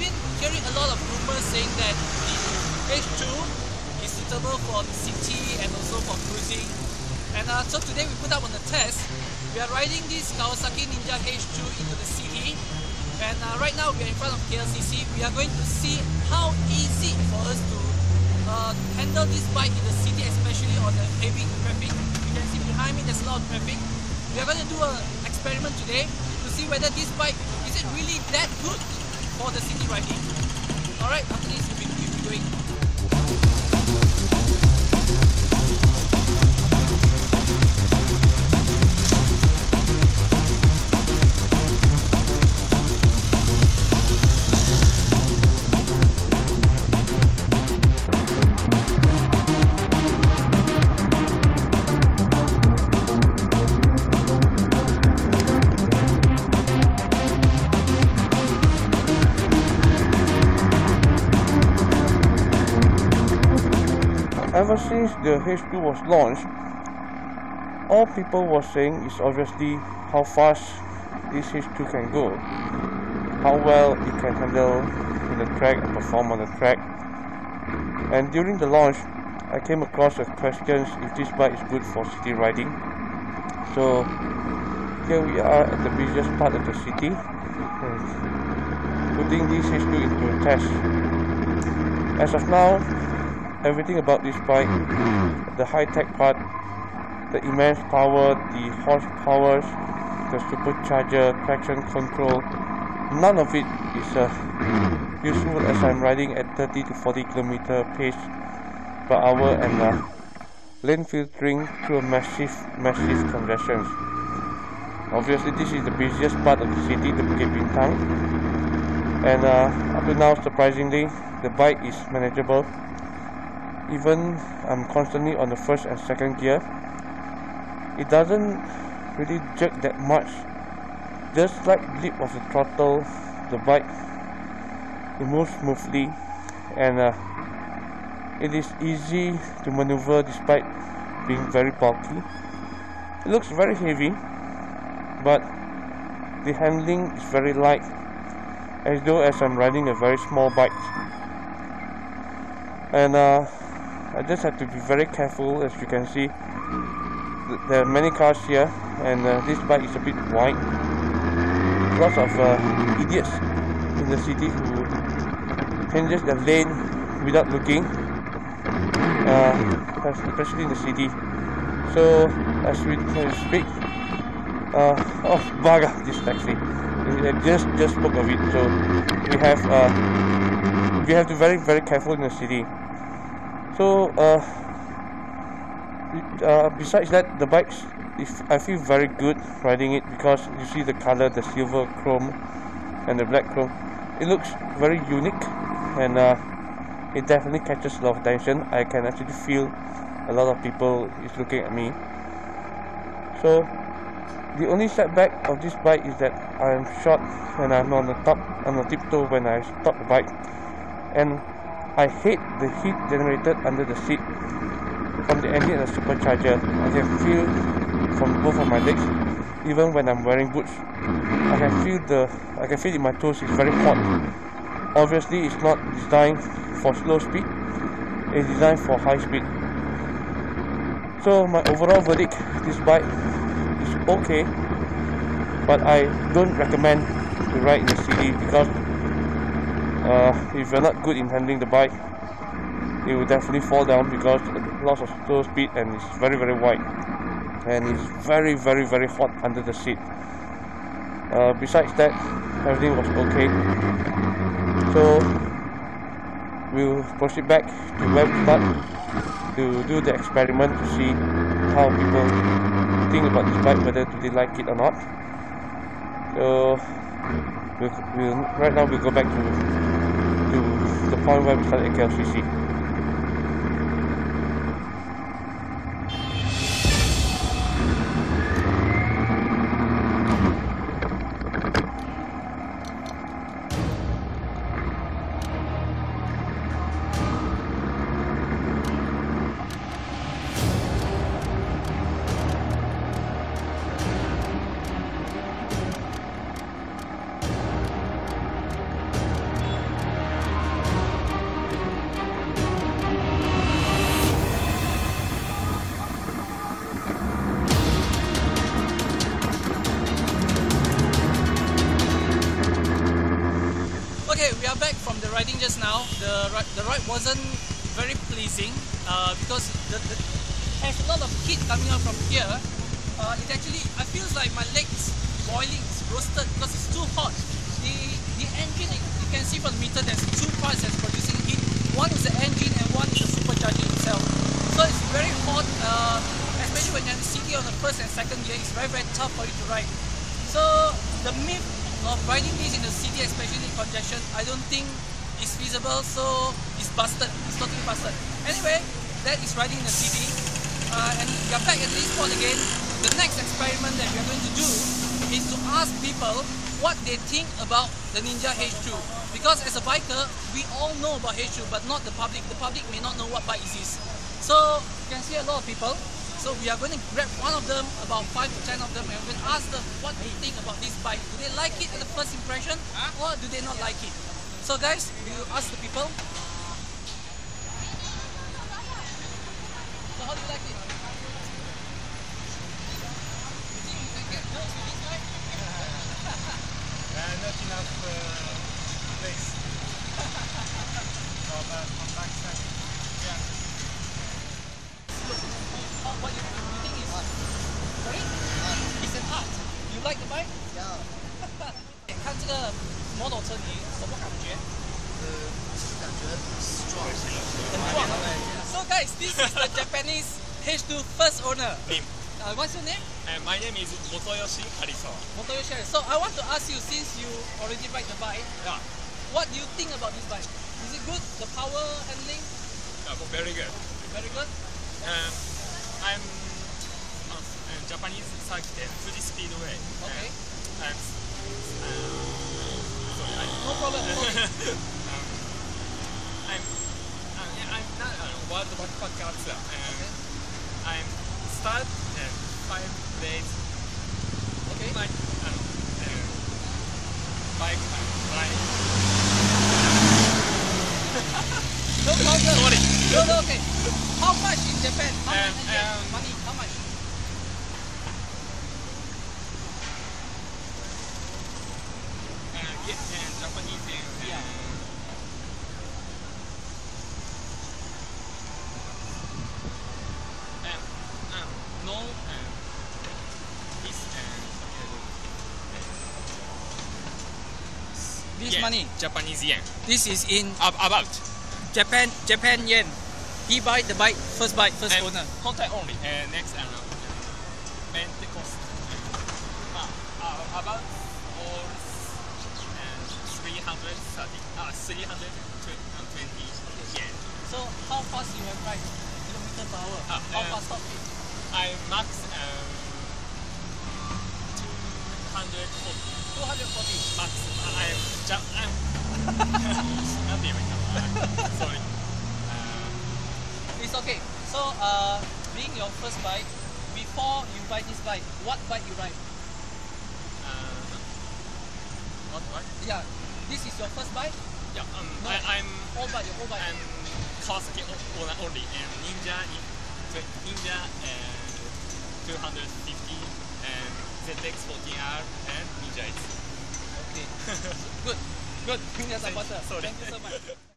been hearing a lot of rumors saying that the H2 is suitable for the city and also for cruising. And so today we put up on the test. We are riding this Kawasaki Ninja H2 into the city. And right now we are in front of KLCC. We are going to see how easy for us to handle this bike in the city, especially on the heavy traffic. You can see behind me there's a lot of traffic. We are going to do an experiment today to see whether this bike is it really that good for the city riding. Alright, after this we'll be doing. Ever since the H2 was launched, all people were saying is obviously how fast this H2 can go, how well it can handle in the track and perform on the track. And during the launch, I came across a question if this bike is good for city riding. So here we are at the busiest part of the city, putting this H2 into a test. As of now, everything about this bike, the high-tech part, the immense power, the horsepower, the supercharger, traction control, none of it is useful as I'm riding at 30 to 40 km pace per hour and lane filtering through a massive congestions. Obviously this is the busiest part of the city, the Bukit Bintang, and up to now surprisingly the bike is manageable. Even I'm constantly on the first and second gear, it doesn't really jerk that much. Just slight blip of the throttle, the bike, it moves smoothly, and it is easy to maneuver despite being very bulky. It looks very heavy, but the handling is very light, as though as I'm riding a very small bike. And I just have to be very careful. As you can see, there are many cars here, and this bike is a bit wide. Lots of idiots in the city who changes the lane without looking, especially in the city. So as we speak, oh bugger, this taxi! I just spoke of it. So we have to be very careful in the city. So besides that, the bikes, I feel very good riding it, because you see the color, the silver chrome and the black chrome. It looks very unique, and it definitely catches a lot of attention. I can actually feel a lot of people is looking at me. So the only setback of this bike is that I am short and I'm on the tiptoe when I stop the bike, and I hate the heat generated under the seat from the engine and the supercharger. I can feel from both of my legs, even when I'm wearing boots. I can feel in my toes. It's very hot. Obviously, it's not designed for slow speed. It's designed for high speed. So my overall verdict: this bike is okay, but I don't recommend to ride in the city, because if you're not good in handling the bike, it will definitely fall down, because lots of slow speed and it's very wide, and it's very hot under the seat. Besides that, everything was okay. So we'll proceed back to where we start to do the experiment to see how people think about this bike, whether do they like it or not. So right now we'll go back to the point where we started at KLCC. we are back from the riding just now. The ride wasn't very pleasing because there's a lot of heat coming out from here. It actually, I feel like my legs boiling, it's roasted because it's too hot. The engine, you can see from the meter, there's two parts that's producing heat. One is the engine and one is the supercharger itself. So it's very hot, especially when you're in the city on the first and second gear. It's very tough for you to ride. So the myth of riding this in the city, especially in congestion, I don't think is feasible. So it's busted. It's totally busted. Anyway, that is riding in the city. And we are back at this point again. The next experiment that we are going to do is to ask people what they think about the Ninja H2. Because as a biker, we all know about H2, but not the public. The public may not know what bike it is. So you can see a lot of people. So we are going to grab one of them, about 5 to 10 of them, and we're going to ask them what they think about this bike. Do they like it at the first impression, or do they not like it? So guys, we will ask the people. So how do you like it? You think you can get close to this bike? Not enough place from backside. Yeah. What you think is sorry? It's an art. You like the bike? Yeah. 看这个摩托车你什么感觉？感觉 strong. 很壮。So guys, this is the Japanese H2 first owner. What's your name? My name is Motoyoshi Harisawa. Motoyoshi. So I want to ask you, since you already ride the bike, Yeah, what do you think about this bike? Is it good? The power handling? very good. Very good? I'm on Japanese circuit, Fuji Speedway. Okay. I'm sorry. No problem. I'm not a world backpacker. I'm start 5 days. Okay. My bike ride. No problem. Sorry. No, okay. How much in Japan? How much money? How much? Japanese Yeah. no This yen, money. Japanese yen. This is in About Japan yen. He buy the bike, first owner. contact only. Next Pentecost. About all 320 yen. So how fast you have ride? Kilometer per hour. How fast top speed? I max 240 240. max. I'm not even sorry. It's okay. So being your first bike, before you buy this bike, what bike you ride? What? Yeah. This is your first bike? Yeah. No. I'm Old bike, your old bike. I'm Kawasaki only and Ninja 250 and ZX 14R and Ninja H2. Okay. Good. Ninja supporter. Sorry. Thank you so much.